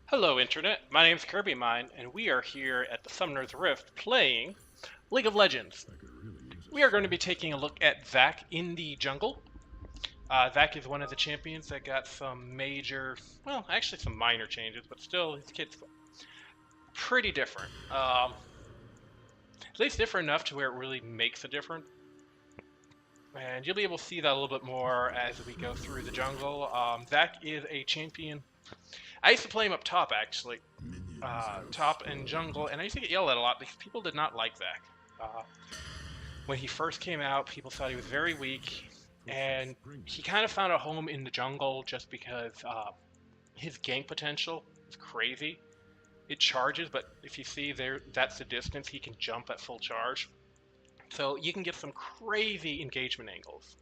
Hello Internet, my name is Kirby Mine, and we are here at the Summoner's Rift playing League of Legends. We are going to be taking a look at Zac in the jungle. Zac is one of the champions that got some major, well, actually some minor changes, but still his kit's pretty different. At least different enough to where it really makes a difference. And you'll be able to see that a little bit more as we go through the jungle. Zac is a champion. I used to play him up top, actually. Top and jungle, and I used to get yelled at a lot because people did not like Zac. When he first came out, people thought he was very weak, and he kind of found a home in the jungle just because his gank potential is crazy. It charges, but if you see there, that's the distance he can jump at full charge. So you can get some crazy engagement angles.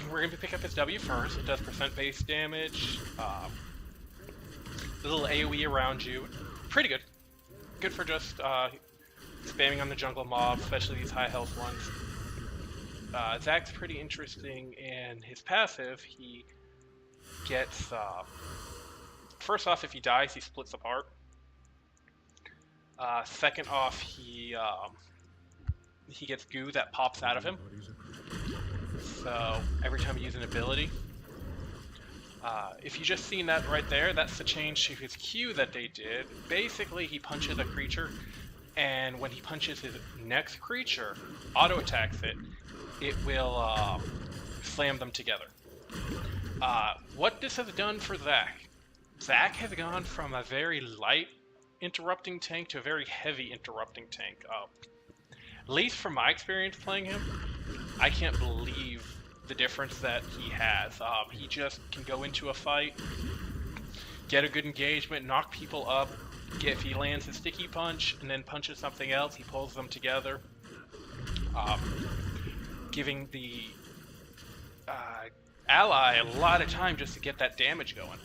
We're going to pick up his W first. It does percent base damage. The little AoE around you. Pretty good. Good for just spamming on the jungle mob, especially these high health ones. Zac's pretty interesting in his passive. He gets... first off, if he dies, he splits apart. Second off, he gets goo that pops out of him. So every time you use an ability, if you just seen that right there, that's the change to his Q that they did. Basically, he punches a creature, and when he punches his next creature, auto attacks it, it will slam them together. What this has done for Zac, Zac has gone from a very light interrupting tank to a very heavy interrupting tank. At least from my experience playing him, I can't believe the difference that he has. He just can go into a fight, get a good engagement, knock people up, if he lands a sticky punch and then punches something else, he pulls them together, giving the ally a lot of time just to get that damage going.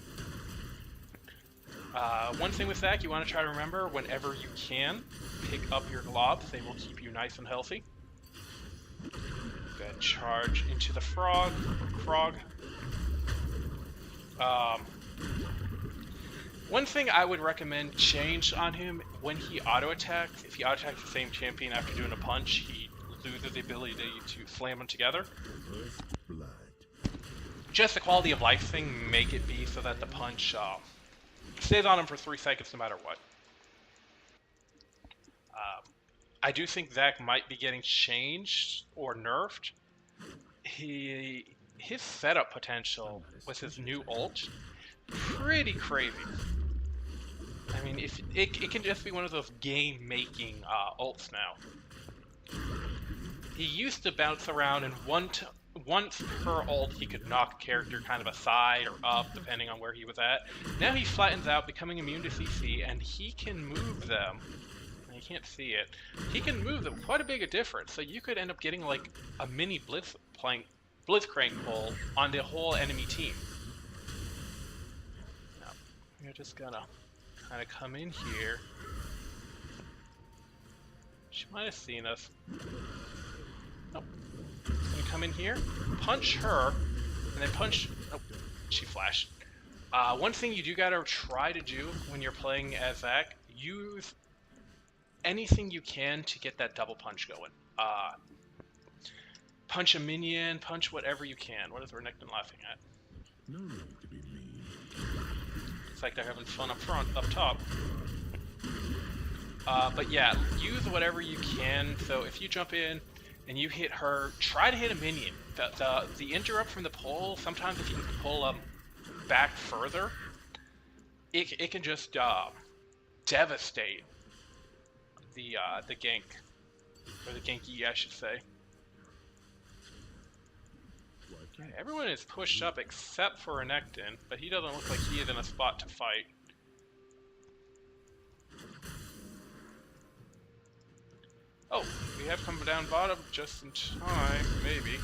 One thing with Zac you want to try to remember, whenever you can, pick up your globs. They will keep you nice and healthy. Go ahead and charge into the frog. One thing I would recommend change on him when he auto attacks. If he auto attacks the same champion after doing a punch, he loses the ability to slam them together. Just a quality of life thing, make it be so that the punch stays on him for 3 seconds no matter what. I do think Zac might be getting changed or nerfed. His setup potential with his new ult, pretty crazy. I mean, if it can just be one of those game-making ults now. He used to bounce around, and once per ult he could knock a character kind of aside or up, depending on where he was at. Now he flattens out, becoming immune to CC, and he can move them. You can't see it. He can move them quite a big difference, so you could end up getting like a mini Blitzcrank pull on the whole enemy team. Now, we're just gonna kind of come in here. She might have seen us. Nope. Gonna come in here, punch her, and then punch... Oh, she flashed. One thing you do gotta try to do when you're playing as Zac, use anything you can to get that double punch going. Punch a minion, punch whatever you can. What is Renekton laughing at? No need to be mean. It's like they're having fun up front, up top. But yeah, use whatever you can. So if you jump in and you hit her, try to hit a minion. The interrupt from the pull, sometimes if you can pull back further, it can just devastate the gank, or the ganky, I should say. Okay, everyone is pushed up except for Renekton, but he doesn't look like he is in a spot to fight. Oh, we have come down bottom just in time, maybe.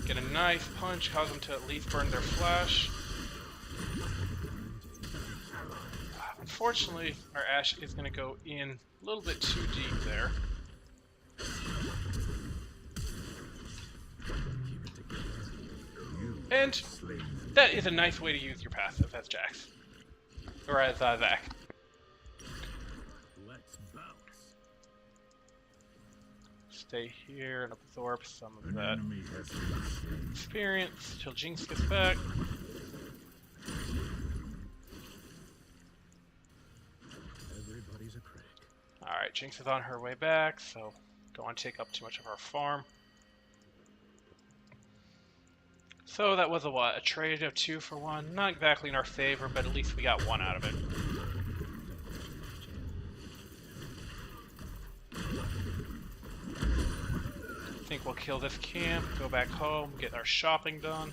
Get a nice punch, cause them to at least burn their flash. unfortunately, our Ash is going to go in a little bit too deep there. And that is a nice way to use your passive as Jax. Or as Zac. Stay here and absorb some of that experience till Jinx gets back. Alright, Jinx is on her way back, so don't want to take up too much of our farm. So that was a trade of 2 for 1. Not exactly in our favor, but at least we got 1 out of it. I think we'll kill this camp, go back home, get our shopping done.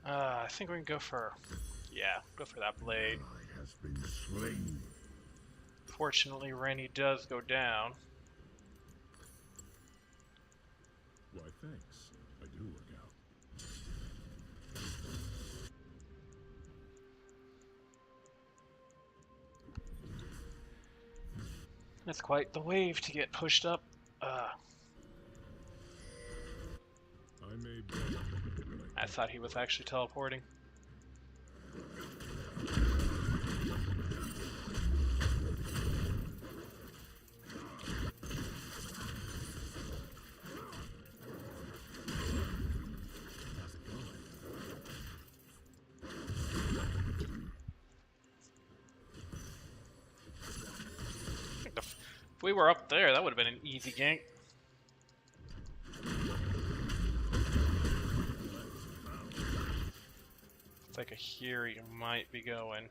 I think we can go for, go for that blade. Has been slain. Fortunately, Rennie does go down. Why, thanks. I do work out. That's quite the wave to get pushed up. I thought he was actually teleporting. If we were up there, that would have been an easy gank. Like a here you might be going.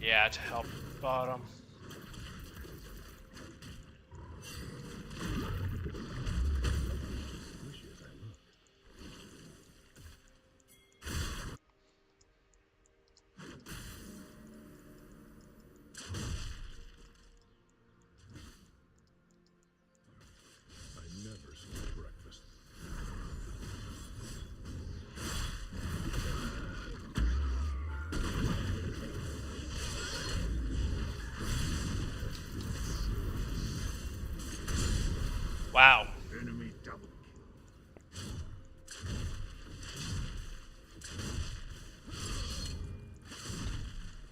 Yeah, to help bottom. Wow. Enemy double.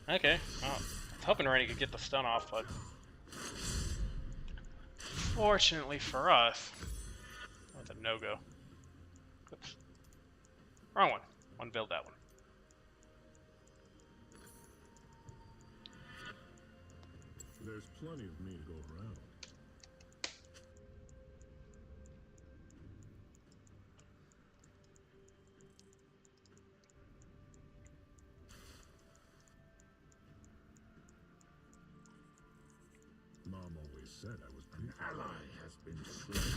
Okay. Well, I was hoping Rennie could get the stun off, but fortunately for us, that's a no-go. Oops. Wrong one. One build that one. There's plenty of me to go around. Mom always said I was an ally has been slain.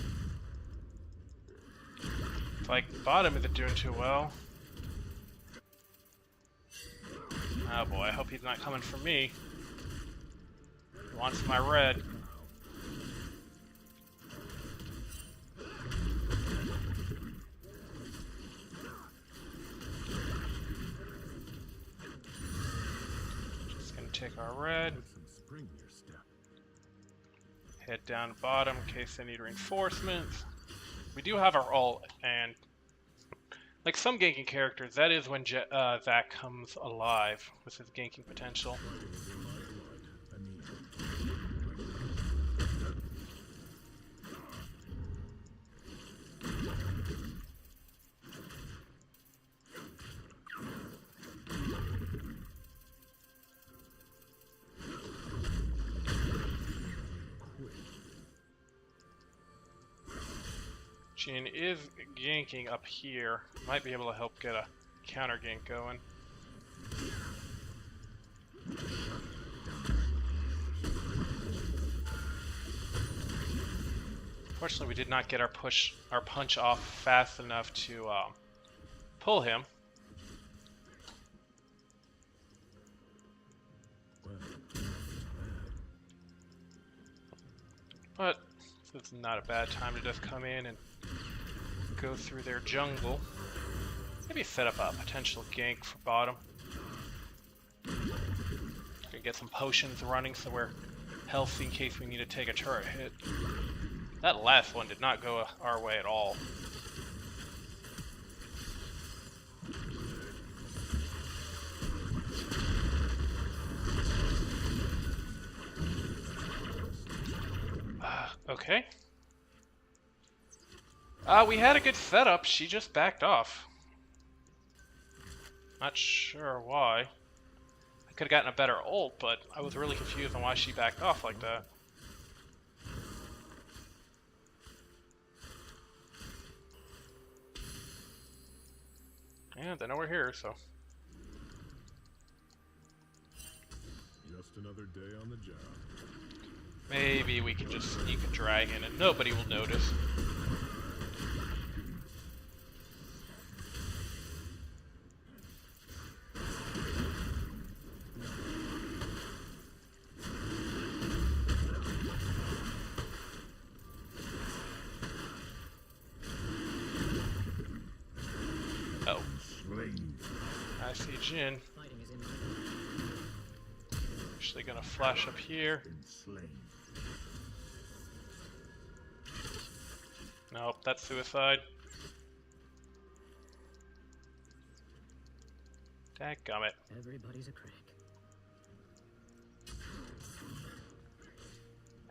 It's like bottom isn't doing too well. Oh boy, I hope he's not coming for me. He wants my red. Just gonna take our red. Head down to bottom in case they need reinforcements. We do have our ult, and like some ganking characters, that is when Zac comes alive with his ganking potential. Jin is ganking up here. Might be able to help get a counter gank going. Fortunately, we did not get our punch off fast enough to pull him. But it's not a bad time to just come in and go through their jungle. Maybe set up a potential gank for bottom. Gonna get some potions running so we're healthy in case we need to take a turret hit. That last one did not go our way at all. Okay. We had a good setup. She just backed off. Not sure why. I could have gotten a better ult, but I was really confused on why she backed off like that. And they know we're here, so. Just another day on the job. Maybe we can just sneak a dragon and nobody will notice. Oh. I see Jin. Actually gonna flash up here. Nope, that's suicide. Dadgummit. Everybody's a critic.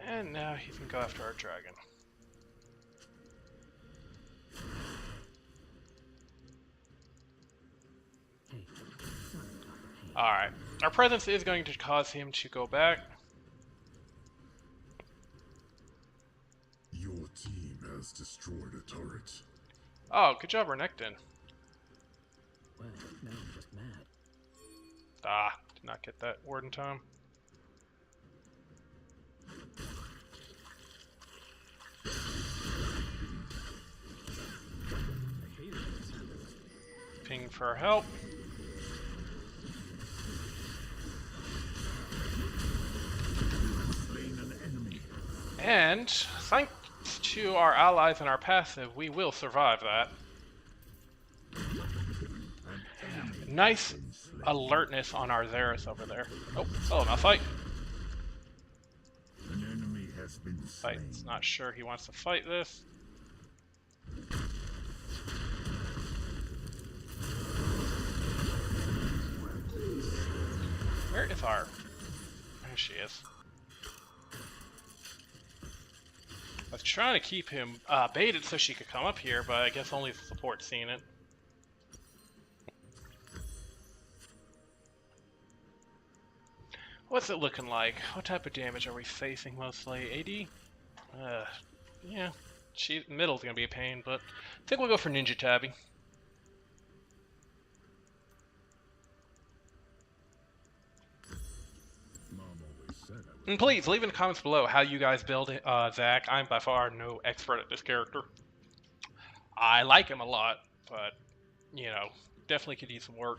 And now he can go after our dragon. Hey, Alright. Our presence is going to cause him to go back. Your team has destroyed a turret. Oh, good job, Renekton. well, now I'm just mad. Ah, did not get that word in time. Ping for help. Slain an enemy. And thanks to our allies and our passive, we will survive that. Nice alertness on our Xeris over there. Oh, hello, Malphite. An enemy has been slain. Fight's not sure he wants to fight this. Where is our... There she is. I was trying to keep him baited so she could come up here, but I guess only the support's seen it. What's it looking like? What type of damage are we facing mostly? AD? Yeah. Middle's gonna be a pain, but I think we'll go for Ninja Tabby. Mom always said I was And please, leave in the comments below how you guys build Zac. I'm by far no expert at this character. I like him a lot, but, you know, definitely could use some work.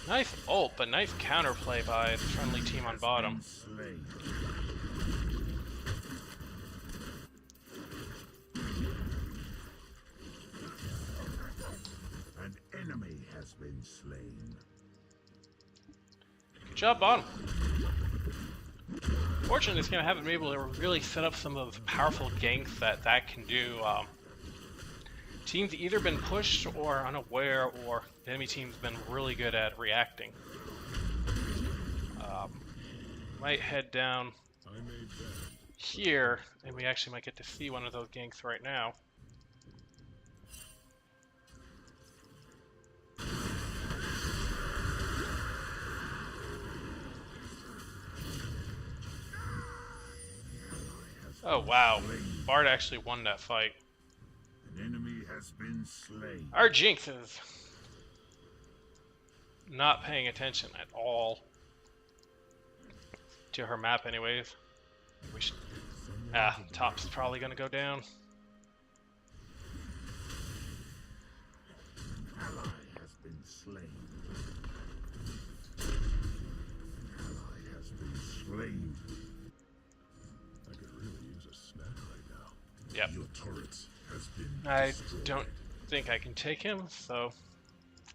Nice ult, but nice counterplay by the friendly team on bottom. slain. An enemy has been slain. Good job, bottom. Fortunately, this game I haven't been able to really set up some of the powerful ganks that can do. Teams either been pushed or unaware, or the enemy team's been really good at reacting. Might head down I made that. here, and we actually might get to see one of those ganks right now. Oh wow, Bard actually won that fight. An enemy has been slain. Our Jinx is not paying attention at all to her map anyways. We should... top's probably gonna go down. An ally has been slain. An ally has been slain. I could really use a snack right now. Yep. Your turret has been I destroyed. don't think I can take him, so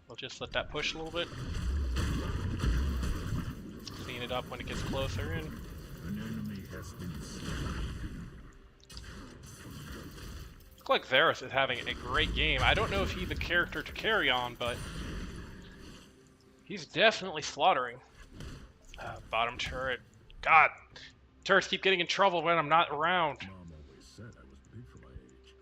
we'll just let that push a little bit. Clean it up when it gets closer in. An enemy has been slain. Looks like Varus is having a great game. I don't know if he's the character to carry on, but he's definitely slaughtering. Bottom turret. God, turrets keep getting in trouble when I'm not around. Mom always said I was big for my age.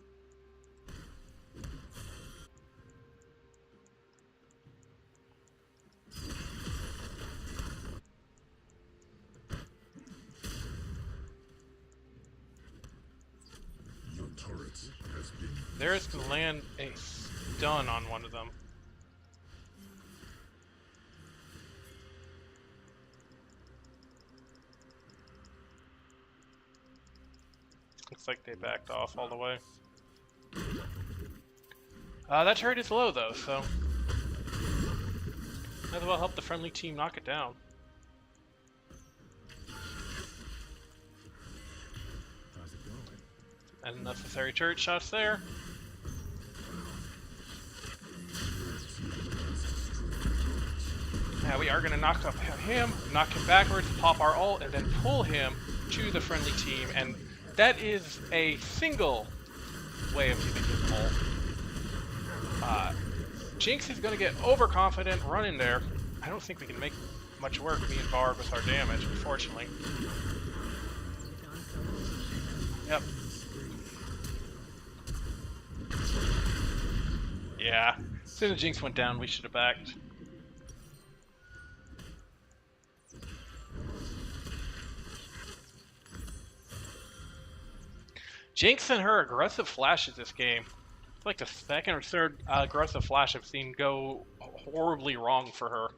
Your turret has been Varus can land a stun on one of them. Looks like they backed off all the way. That turret is low though, so might as well help the friendly team knock it down. How's it going? Unnecessary turret shots there. Yeah, we are going to knock up him, knock him backwards, pop our ult, and then pull him to the friendly team. And that is a single way of using his ult. Jinx is going to get overconfident, run in there. I don't think we can make much work, me and Bard, with our damage, unfortunately. Yep. Yeah. As soon as Jinx went down, we should have backed. Jinx and her aggressive flashes this game. It's like the second or third aggressive flash I've seen go horribly wrong for her.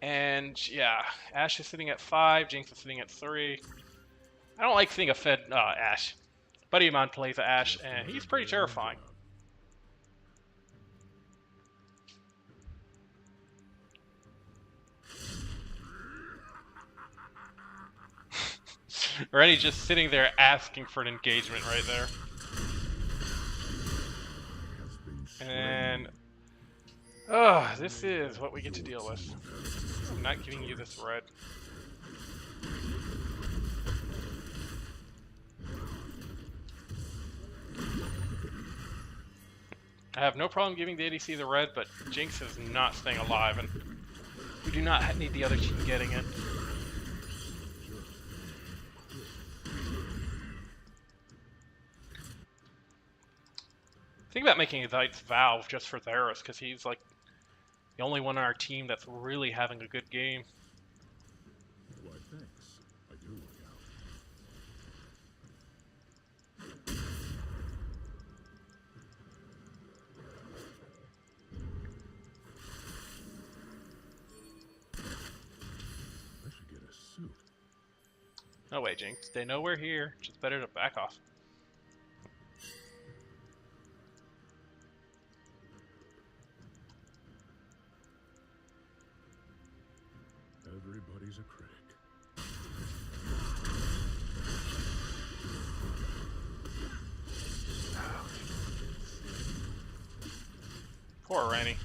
And yeah, Ashe is sitting at 5, Jinx is sitting at 3. I don't like seeing a fed Ashe. Buddy of mine plays Ashe, and he's pretty terrifying. Already just sitting there asking for an engagement right there. And this is what we get to deal with. I'm not giving you this red. I have no problem giving the ADC the red, but Jinx is not staying alive, and we do not need the other team getting it. Think about making a Knights Valve just for Varus, because he's like the only one on our team that's really having a good game. Why, thanks. I do look out. I should get a suit. No way, Jinx. They know we're here. Just better to back off. Everybody's a critic. Poor Ranny.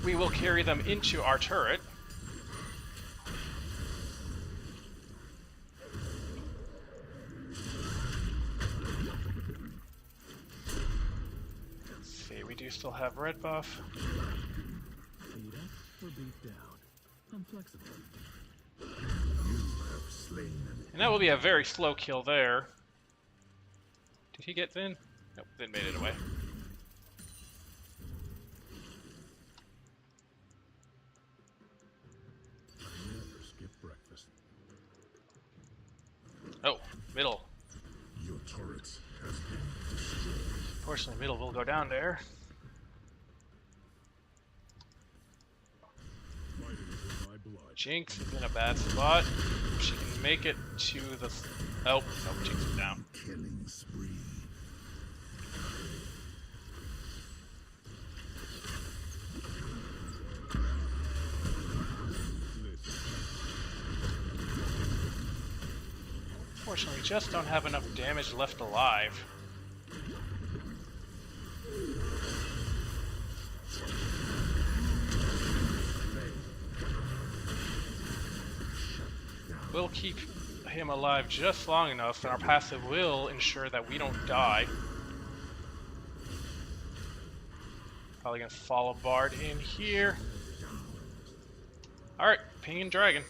We will carry them into our turret. Let's see, we do still have red buff. Beat up or beat down? I'm flexible. You have slain an And that will be a very slow kill there. Did he get Vin? Nope, Vin made it away. Middle. Your turret has been destroyed. Fortunately, middle will go down there. Fighting is in my blood. Jinx is in a bad spot. If she can make it to the... Oh, nope, Jinx is down. Killing spree. Fortunately, we just don't have enough damage left alive. We'll keep him alive just long enough, and our passive will ensure that we don't die. Probably gonna follow Bard in here. Alright, pinging dragon.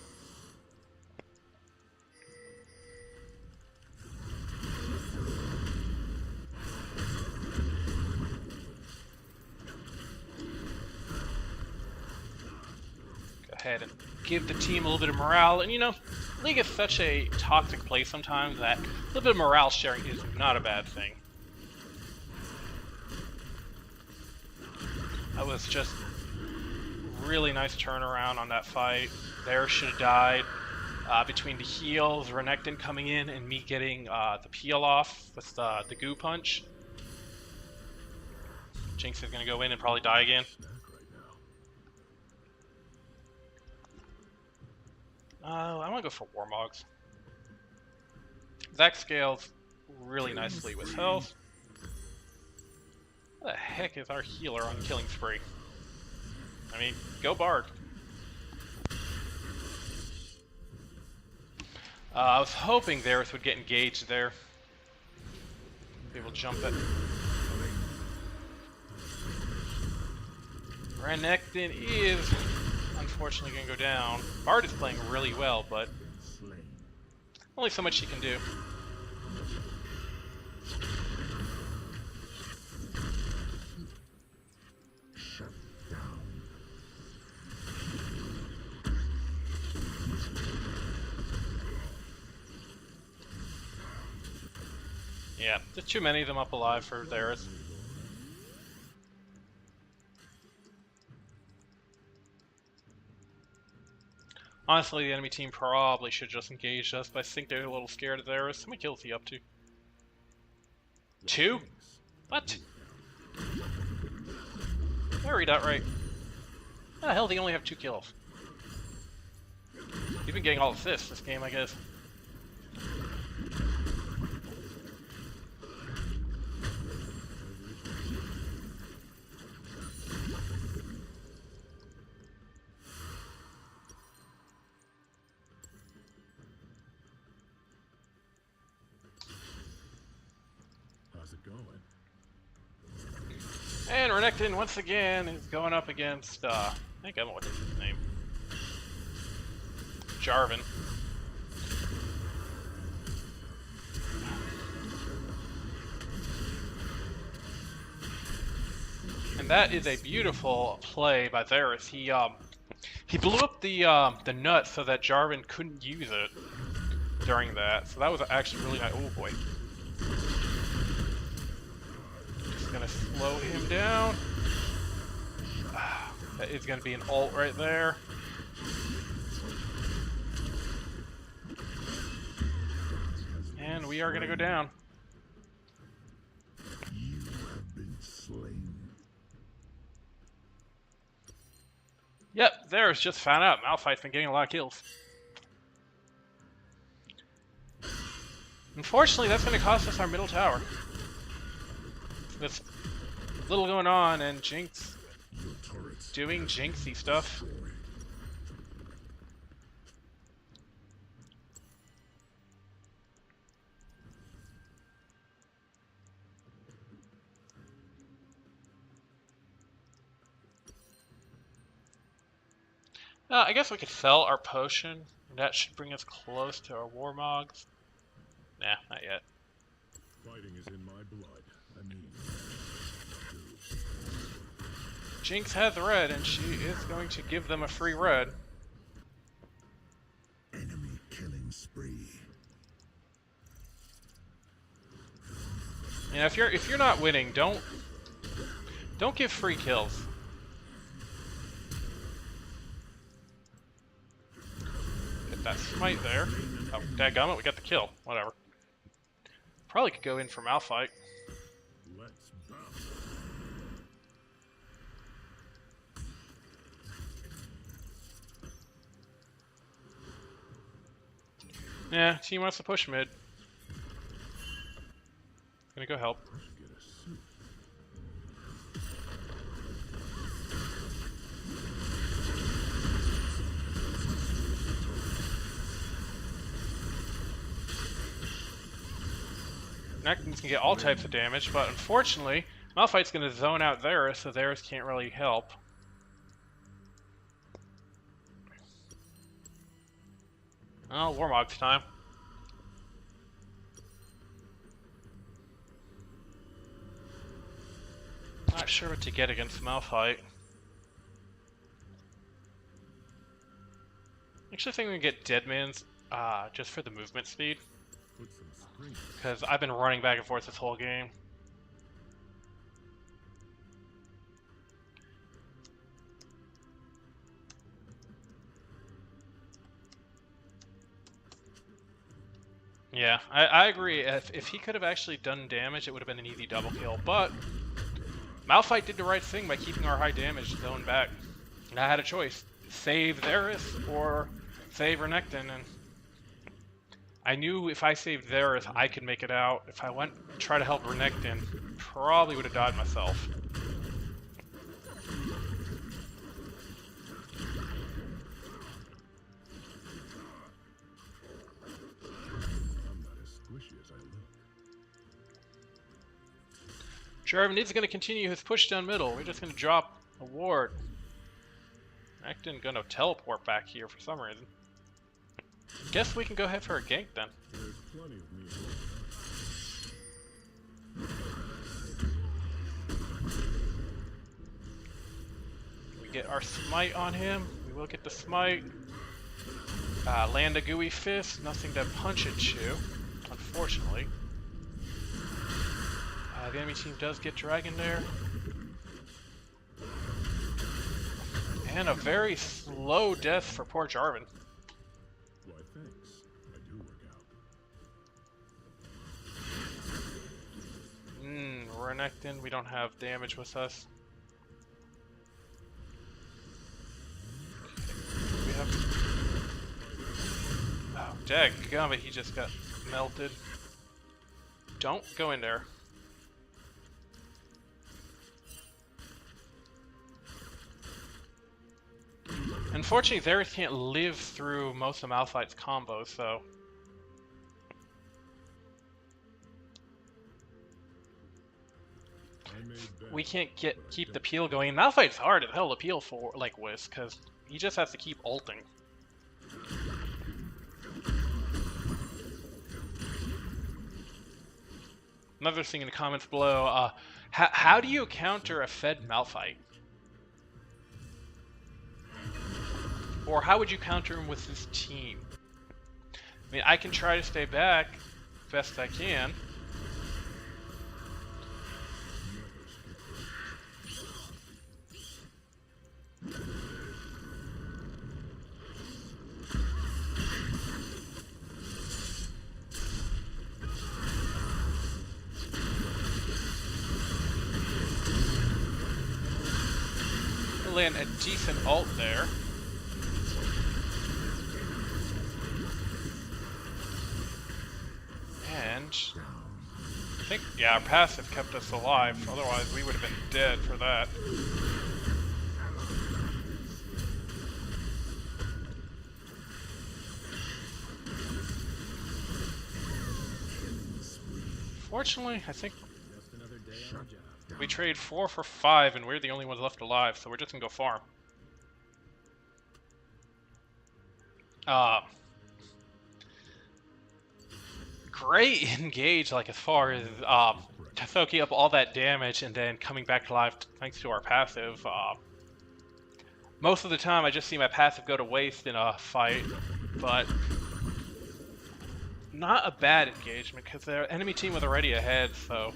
Go ahead and give the team a little bit of morale, and you know, League is such a toxic place sometimes that a little bit of morale sharing is not a bad thing. That was just really nice turnaround on that fight. There should have died. Between the heals, Renekton coming in, and me getting the peel off with the goo punch. Jinx is going to go in and probably die again. I'm going to go for Warmogs. Zac scales really nicely with health. What the heck is our healer on killing spree? I mean, go Bard. I was hoping Varus would get engaged there. Be able to jump it. Renekton is unfortunately going to go down. Bard is playing really well, but only so much he can do. Yeah, there's too many of them up alive for Varus. Honestly, the enemy team probably should just engage us, but I think they're a little scared of Varus. How many kills is he up to? 2? What? Did I read that right? How the hell did he only have 2 kills? He's been getting all assists this game, I guess. And Renekton, once again, is going up against, I think I don't know what is his name. Jarvan. And that is a beautiful play by Varus. He blew up the nut so that Jarvan couldn't use it during that. So that was actually really nice. Oh boy. Gonna slow him down. That is gonna be an ult right there. And we are gonna go down. You have been slain. Yep, there's just found out Malphite's been getting a lot of kills. Unfortunately, that's gonna cost us our middle tower. There's little going on, and Jinx doing Jinxy stuff. I guess we could sell our potion. That should bring us close to our Warmogs. Nah, not yet. Fighting is in my blood. Jinx has red, and she is going to give them a free red. Enemy killing spree. You know, if you're not winning, don't give free kills. Hit that smite there. Oh, dadgummit, we got the kill. Whatever. Probably could go in for Malphite. Let's bounce. Yeah, team wants to push mid. Gonna go help. I should get a suit. Nectans can get all types of damage, but unfortunately, Malphite's gonna zone out Varus, so Varus can't really help. Oh, Warmog's time. Not sure what to get against Malphite. Actually, I think we can get Deadman's just for the movement speed, Put some springs. because I've been running back and forth this whole game. Yeah, I agree. If he could have actually done damage, it would have been an easy double kill. But Malphite did the right thing by keeping our high damage zone back. And I had a choice. Save Varus or save Renekton. And I knew if I saved Varus, I could make it out. If I went to try to help Renekton, probably would have died myself. I'm not as squishy as I look. Jarvan is going to continue his push down middle. We're just going to drop a ward. Renekton going to teleport back here for some reason. Guess we can go ahead for a gank then. There's plenty of me. We get our smite on him. We will get the smite. Land a gooey fist. Nothing to punch it to, unfortunately. The enemy team does get dragon there. And a very slow death for poor Jarvan. Why, thanks. I do work out. Renekton, we don't have damage with us. We have... Oh, dadgummit, he just got melted. Don't go in there. Unfortunately, Varus can't live through most of Malphite's combos, so... I made bad. we can't keep the peel going. Malphite's hard as hell to peel for, like Whis, because he just has to keep ulting. Another thing in the comments below, how do you counter a fed Malphite? Or how would you counter him with this team? I mean, I can try to stay back best I can. Land a decent ult there. And I think, yeah, our passive kept us alive. Otherwise, we would have been dead for that. Fortunately, I think Just another day on the job. we trade 4 for 5, and we're the only ones left alive, so we're just gonna go farm. Great engage, like as far as soaking up all that damage and then coming back to life thanks to our passive. Most of the time, I just see my passive go to waste in a fight, but not a bad engagement because their enemy team was already ahead, so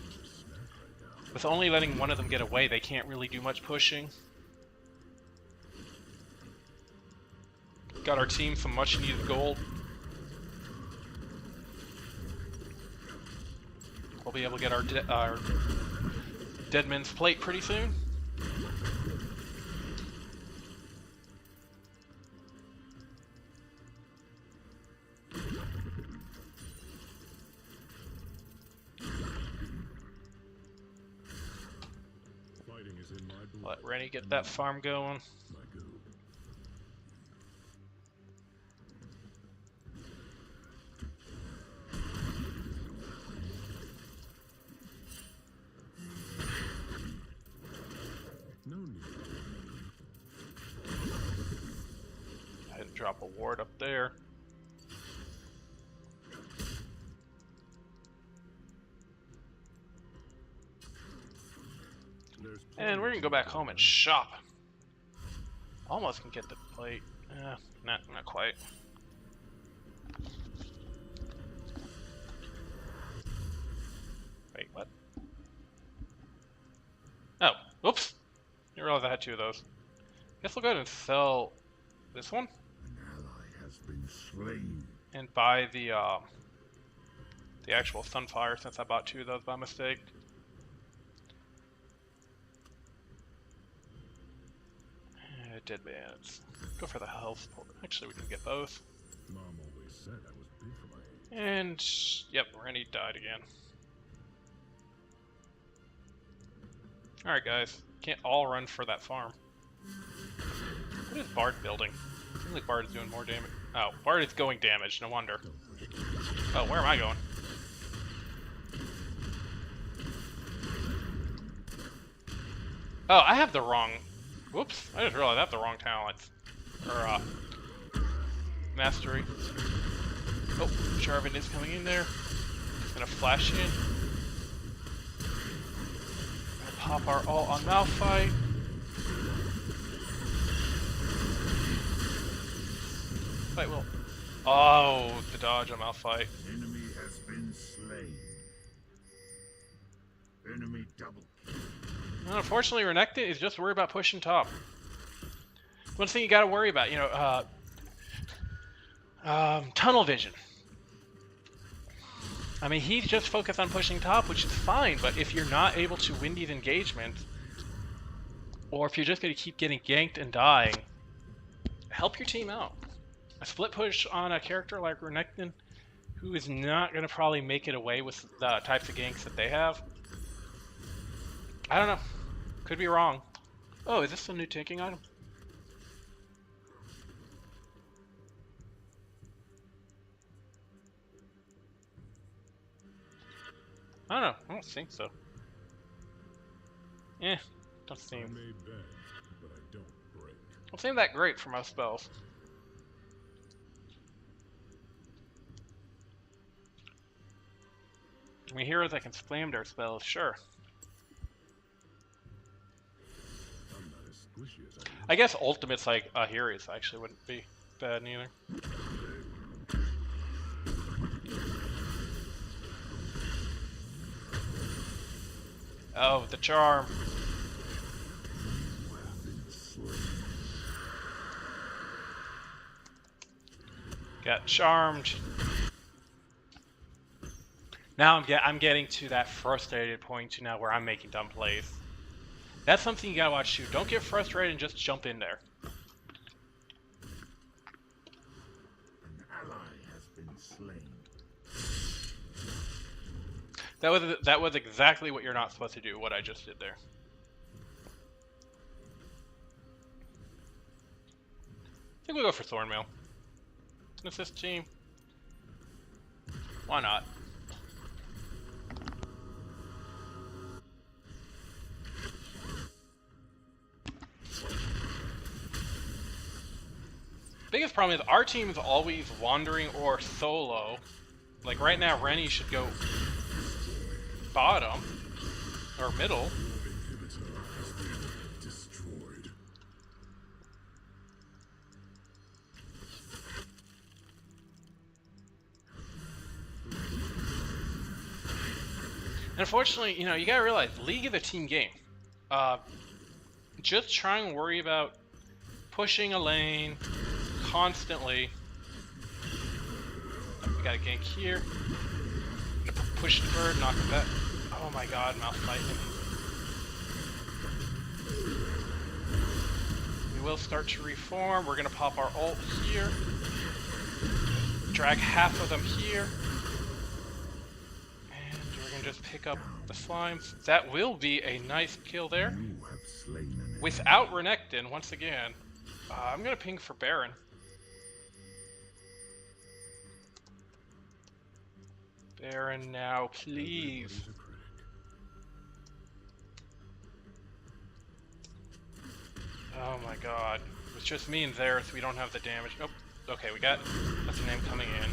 With only letting one of them get away, they can't really do much pushing. Got our team some much needed gold. We'll be able to get our Dead Man's Plate pretty soon. Fighting is in my blood. Let Rennie get that farm going. My go. No need. I didn't drop a ward up there. There's And we're gonna go back home and shop. Almost can get the plate. Not quite. Wait, what? Oh, whoops! Didn't realize I had two of those. Guess we'll go ahead and sell this one An ally has been slain. and buy the actual Sunfire since I bought two of those by mistake. Dead Man's. Go for the health. Actually, we can get both. Mom always said I was big for my age. And yep, Rennie died again. Alright guys, can't all run for that farm. What is Bard building? Seems like Bard is doing more damage. Oh, Bard is going damage, no wonder. Oh, where am I going? Oh, I have the wrong... Whoops, I just realized I have the wrong talents. Or, mastery. Oh, Jarvan is coming in there. He's gonna flash in. Gonna pop our ult on Malphite. Fight will. Oh, the dodge on Malphite. Enemy has been slain. Enemy double kill. Unfortunately, Renekton is just worried about pushing top. One thing you gotta worry about, you know, tunnel vision. I mean, he's just focused on pushing top, which is fine, but if you're not able to win these engagements, or if you're just gonna keep getting ganked and dying, help your team out. A split push on a character like Renekton, who is not gonna probably make it away with the types of ganks that they have. I don't know. Could be wrong. Oh, is this a new tanking item? I don't know. I don't think so. Don't I seem. may bend, but I don't break. Don't seem that great for most spells. I mean, heroes that can spam their spells, sure. I'm not as squishy as I I guess ultimates like Ahiri's actually wouldn't be bad neither. Oh, the charm. Got charmed. Now I'm getting to that frustrated point now where I'm making dumb plays. That's something you gotta watch too. Don't get frustrated and just jump in there. An ally has been slain. That was exactly what you're not supposed to do. What I just did there. I think we'll go for Thornmail. Assist team. Why not? Biggest problem is our team is always wandering or solo. Like right now, Rennie should go bottom or middle. Inhibitor has been destroyed. Unfortunately, you gotta realize, League is a team game. Just try and worry about pushing a lane constantly. We got a gank here. I'm gonna push the bird, knock him back. Oh my god, mouse fighting. We will start to reform. We're gonna pop our ult here. Drag half of them here. And we're gonna just pick up the slimes. That will be a nice kill there. You have slain an Without Renekton, once again. I'm gonna ping for Baron. Baron now, please. Everybody's a critic. Oh my god. It's just me and Zereth, we don't have the damage. Oh, okay, we got what's her name coming in.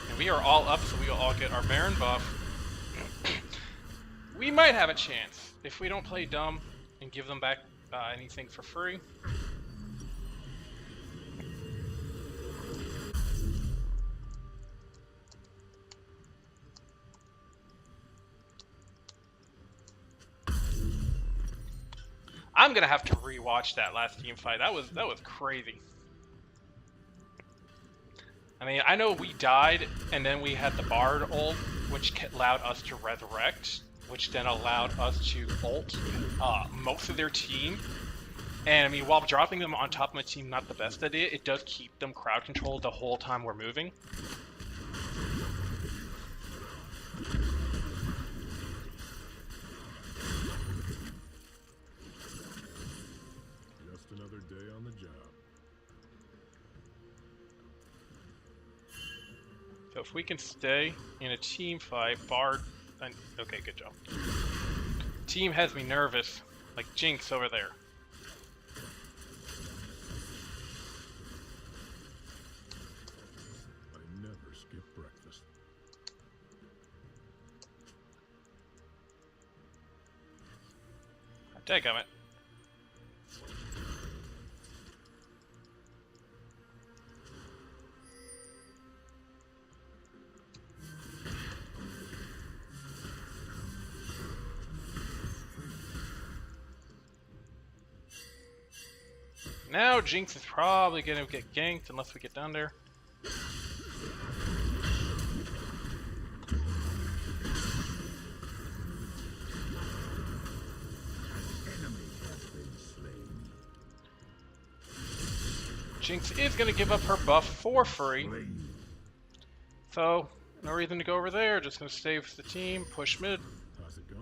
And we are all up, so we will all get our Baron buff. We might have a chance if we don't play dumb and give them back anything for free. I'm gonna have to rewatch that last team fight. That was crazy. I mean, I know we died, and then we had the Bard ult, which allowed us to resurrect, which then allowed us to ult most of their team. And I mean, while dropping them on top of my team, not the best idea, it does keep them crowd controlled the whole time we're moving. Just another day on the job. So if we can stay in a team fight, Bard... Okay, good job. Team has me nervous, like Jinx over there. I never skip breakfast. Dadgummit. Now Jinx is probably gonna get ganked unless we get down there. Enemy has been slain. Jinx is gonna give up her buff for free. Slain. So, no reason to go over there, just gonna stay with the team, push mid. How's it going?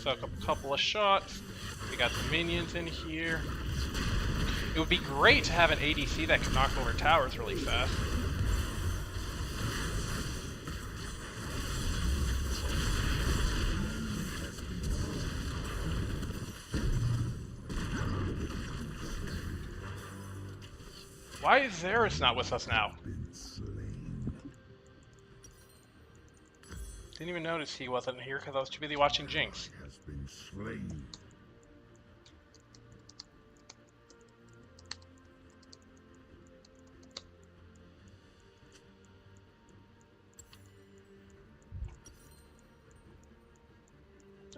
Suck up a couple of shots. We got the minions in here. It would be great to have an ADC that can knock over towers really fast. Why is Varus not with us now? Been slain. Didn't even notice he wasn't here because I was too busy watching Jinx. Has been slain.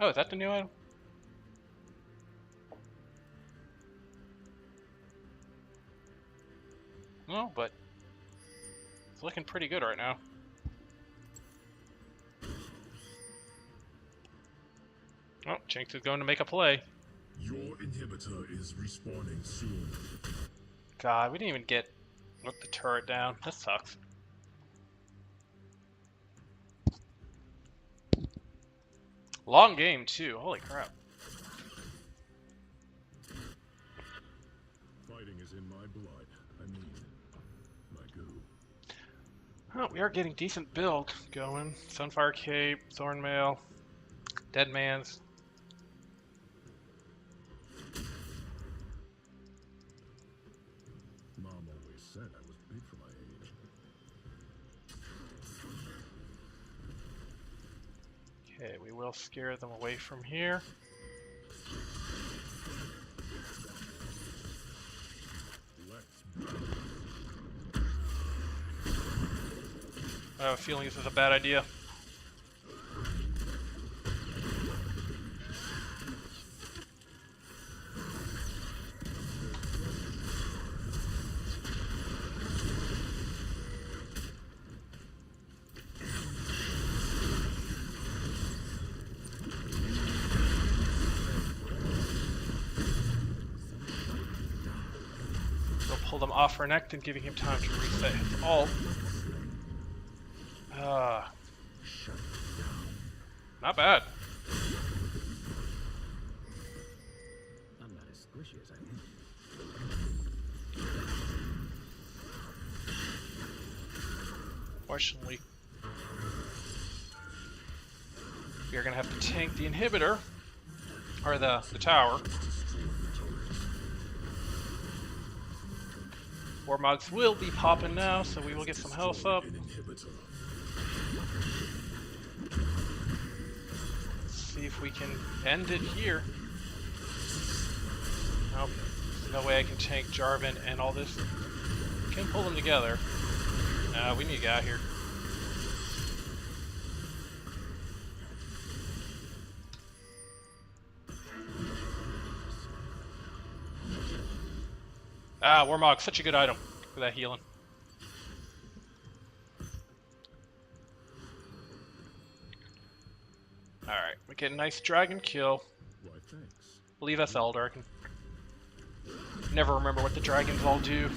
Oh, is that the new item? No, but it's looking pretty good right now. Oh, Jinx is going to make a play. Your inhibitor is respawning soon. God, we didn't even get the turret down. That sucks. Long game too. Holy crap. Fighting is in my blood. I mean, my goo. Oh, we are getting decent build going. Sunfire Cape, Thornmail, Deadman's. said I was big for my age. Okay, we will scare them away from here. I have a feeling this is a bad idea. We'll pull them off Renekton, giving him time to reset his ult. Not bad. I'm not as squishy as I think. Fortunately, we are going to have to tank the inhibitor, or the tower. Warmogs will be popping now, so we will get some health up. See if we can end it here. Nope. There's no way I can tank Jarvan and all this. Can pull them together. We need to get out here. Warmog, such a good item for that healing. Alright, we get a nice dragon kill. Why, thanks. Leave us Elder. I can never remember what the dragons all do.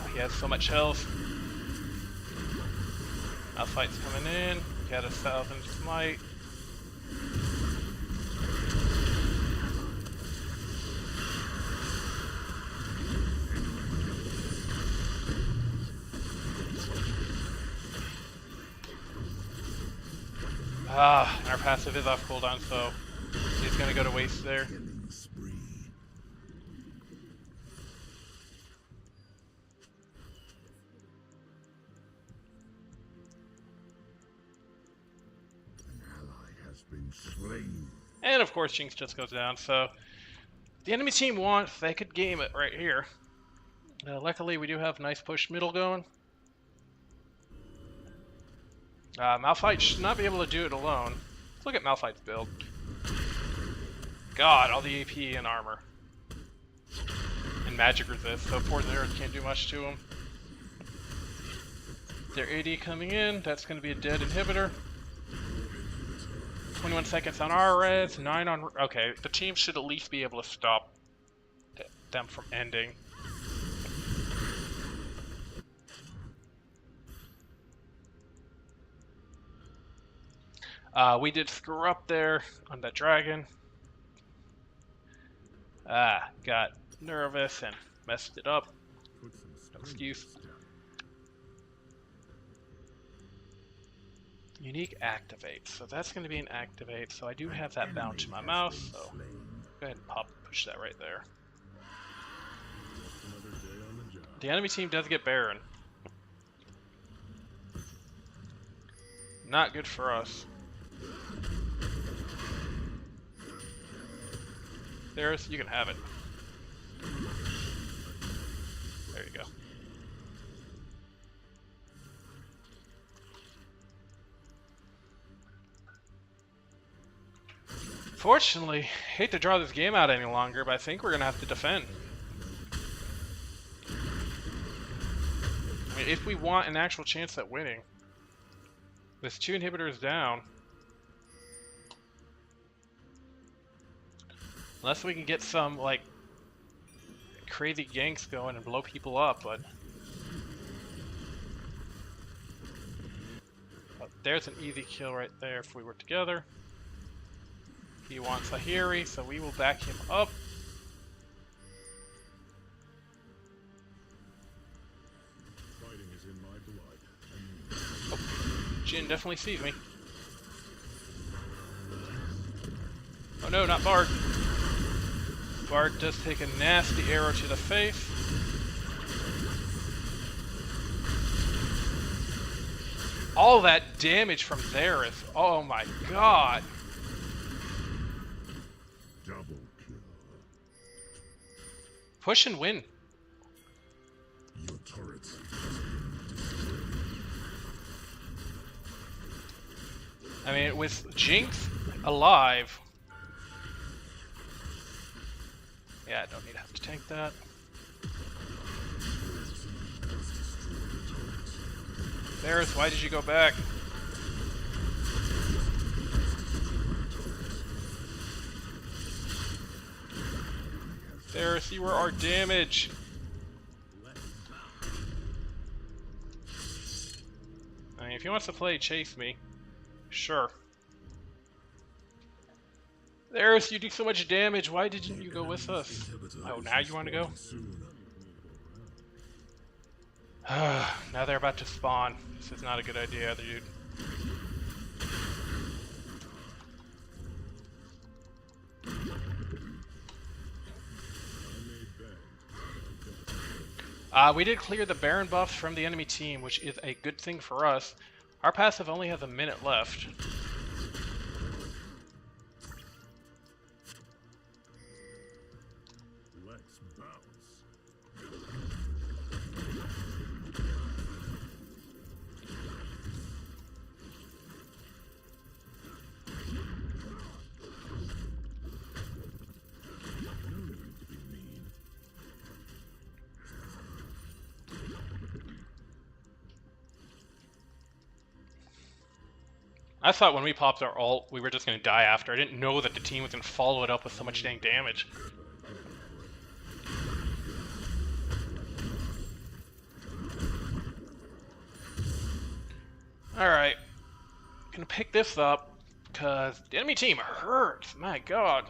Oh, he has so much health. Malphite's coming in. Got a Salvin Smite. Our passive is off cooldown, so he's gonna go to waste there. Killing spree. An ally has been slain. And of course Jinx just goes down, so the enemy team wants, they could game it right here. Luckily we do have a nice push middle going. Malphite should not be able to do it alone. Let's look at Malphite's build. God, all the AP and armor. And magic resist, so poor Zerus can't do much to him. Their AD coming in, that's going to be a dead inhibitor. 21 seconds on our res, 9 on... Okay, the team should at least be able to stop them from ending. We did screw up there on that dragon. Got nervous and messed it up. No excuse. Unique activate. So that's going to be an activate. So I do have that bound to my mouse. So go ahead and push that right there. The enemy team does get Baron. Not good for us. There's, you can have it. There you go. Fortunately, hate to draw this game out any longer, but I think we're gonna have to defend. I mean, if we want an actual chance at winning, with 2 inhibitors down, unless we can get some, like, crazy ganks going and blow people up, but there's an easy kill right there if we were together. He wants Ahiri, so we will back him up. Fighting is in my blood. Oh, Jhin definitely sees me. Oh no, not Bard. Bart does take a nasty arrow to the face. All that damage from there is, oh my god. Double kill. Push and win. Your turrets. I mean, with Jinx alive. Yeah, I don't need to have to tank that. Varus, why did you go back? Varus, you were our damage. I mean, if he wants to play Chase Me, sure. Varus, you do so much damage. Why didn't you go with us? Oh, now you want to go? Now they're about to spawn. This is not a good idea, dude. We did clear the Baron buffs from the enemy team, which is a good thing for us. Our passive only has a minute left. Let's bounce. No need to be mean. I thought when we popped our ult, we were just going to die after. I didn't know that the team was going to follow it up with so much dang damage. Alright. Gonna pick this up, because the enemy team hurts. My god.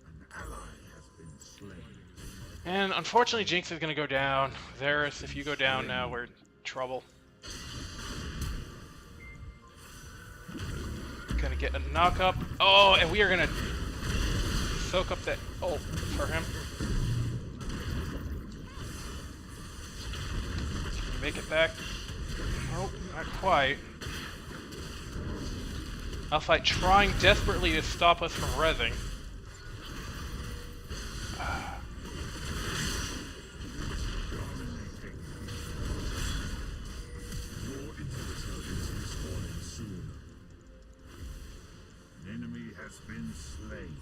An ally has been slain. And unfortunately, Jinx is gonna go down. Varus, if you go down now, we're in trouble. Gonna get a knock up. Oh, and we are gonna soak up that ult for him. Make it back. Nope, not quite. Malphite trying desperately to stop us from rezzing. Your inhibitor is respawning soon. An enemy has been slain.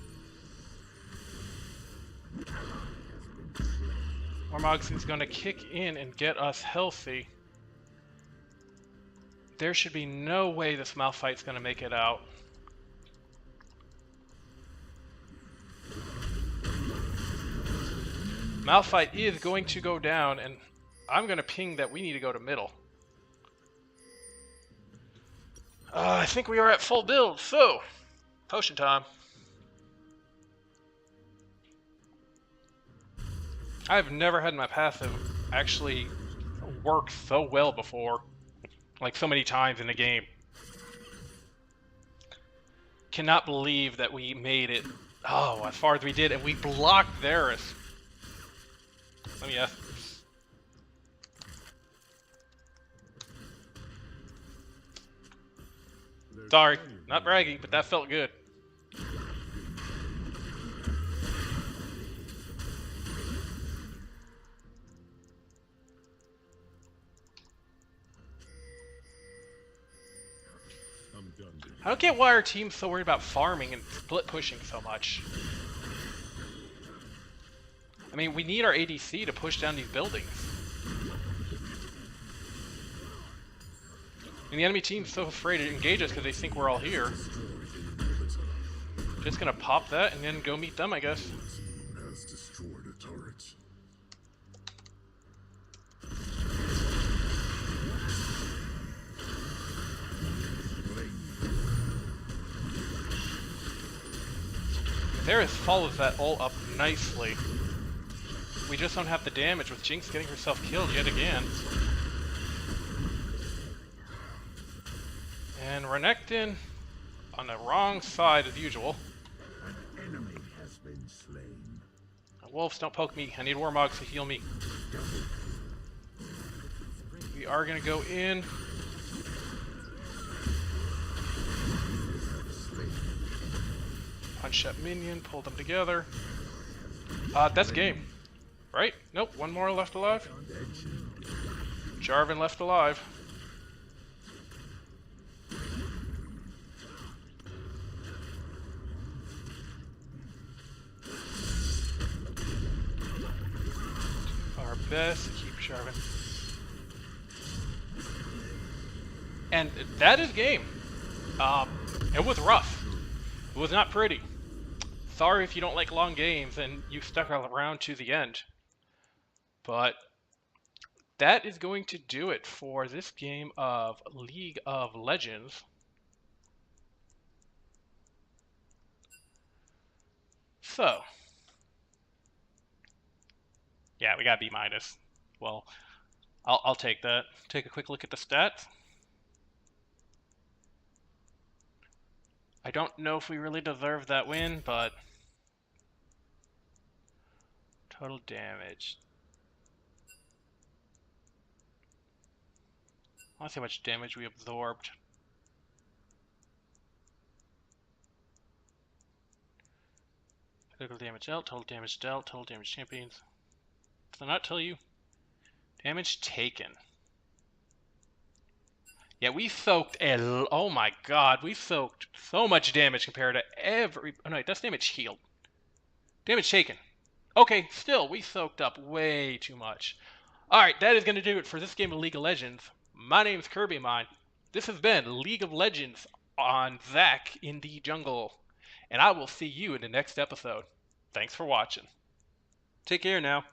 An ally has been slain. Warmogs is going to kick in and get us healthy. There should be no way this Malphite's going to make it out. Malphite is going to go down, and I'm going to ping that we need to go to middle. I think we are at full build, so potion time. I've never had my passive actually work so well before, like so many times in the game. Cannot believe that we made it, oh, as far as we did, and we blocked Varus. Let me ask. Sorry, not bragging, but that felt good. I'm done. I don't get why our team's so worried about farming and split pushing so much. I mean, we need our ADC to push down these buildings. And the enemy team's so afraid to engage us because they think we're all here. Just gonna pop that and then go meet them, I guess. Has destroyed a turret. Varus follows that all up nicely. We just don't have the damage with Jinx getting herself killed yet again. And Renekton on the wrong side as usual. An enemy has been slain. Wolves, don't poke me. I need Warmogs to heal me. We are going to go in. Punch that minion, pull them together. That's game. Right? Nope, one more left alive. Jarvan left alive. Our best to keep Jarvan. And that is game. It was rough. It was not pretty. Sorry if you don't like long games and you stuck around to the end. But that is going to do it for this game of League of Legends. So, yeah, we got B-. Well, I'll take that. Take a quick look at the stats. I don't know if we really deserve that win, but total damage. I want to see how much damage we absorbed. Total damage dealt, total damage champions. Does it not tell you? Damage taken. Yeah, we soaked oh my god, we soaked so much damage compared to every... Oh no, that's damage healed. Damage taken. Okay, still, we soaked up way too much. Alright, that is going to do it for this game of League of Legends. My name is Kirby Mine. This has been League of Legends on Zac in the Jungle. And I will see you in the next episode. Thanks for watching. Take care now.